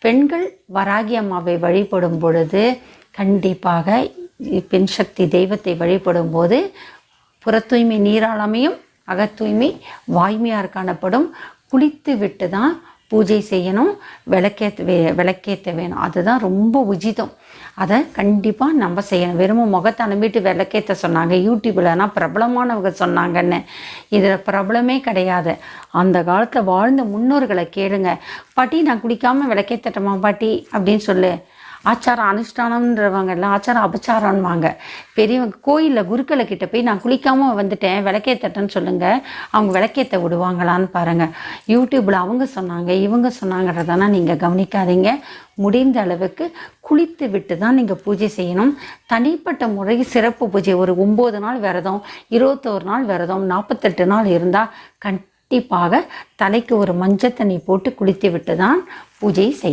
பெண்கள் வராகி அம்மாவை வழிபடும் பொழுது கண்டிப்பாக பெண் சக்தி தெய்வத்தை வழிபடும் போது புற தூய்மை நீரால் அமையும், அகத்தூய்மை வாய்மையார் காணப்படும். குளித்து விட்டு தான் பூஜை செய்யணும், விளக்கேற்ற வேணும். அதுதான் ரொம்ப உச்சிதம். அதை கண்டிப்பாக நம்ம செய்யணும். வெறும் முகத்தை அனுப்பிட்டு விளக்கேற்ற சொன்னாங்க யூடியூப்லனா பிரபலமானவங்க சொன்னாங்கன்னு. இதில் பிரபலமே கிடையாது. அந்த காலத்தில் வாழ்ந்த முன்னோர்களை கேளுங்க. பாட்டி நான் குளிக்காமல் விளக்கேற்றட்டமா பாட்டி அப்படின்னு சொல்லு. ஆச்சாரம் அனுஷ்டானம்ன்றவங்க எல்லாம் ஆச்சாரம் அபச்சாரம்வாங்க. பெரியவங்க கோயிலில் குருக்களை கிட்ட போய் நான் குளிக்காமல் வந்துட்டேன் விளக்கேற்றட்டேன்னு சொல்லுங்கள், அவங்க விளக்கேற்ற விடுவாங்களான்னு பாருங்கள். யூடியூப்பில் அவங்க சொன்னாங்க இவங்க சொன்னாங்கிறதானா நீங்கள் கவனிக்காதீங்க. முடிந்த அளவுக்கு குளித்து விட்டு தான் நீங்கள் பூஜை செய்யணும். தனிப்பட்ட முறை சிறப்பு பூஜை ஒரு 9 நாள் விரதம், 21 நாள் விரதம், 48 நாள் இருந்தால் கண்டிப்பாக தலைக்கு ஒரு மஞ்சள் தண்ணி போட்டு குளித்து விட்டு தான் பூஜை செய்யணும்.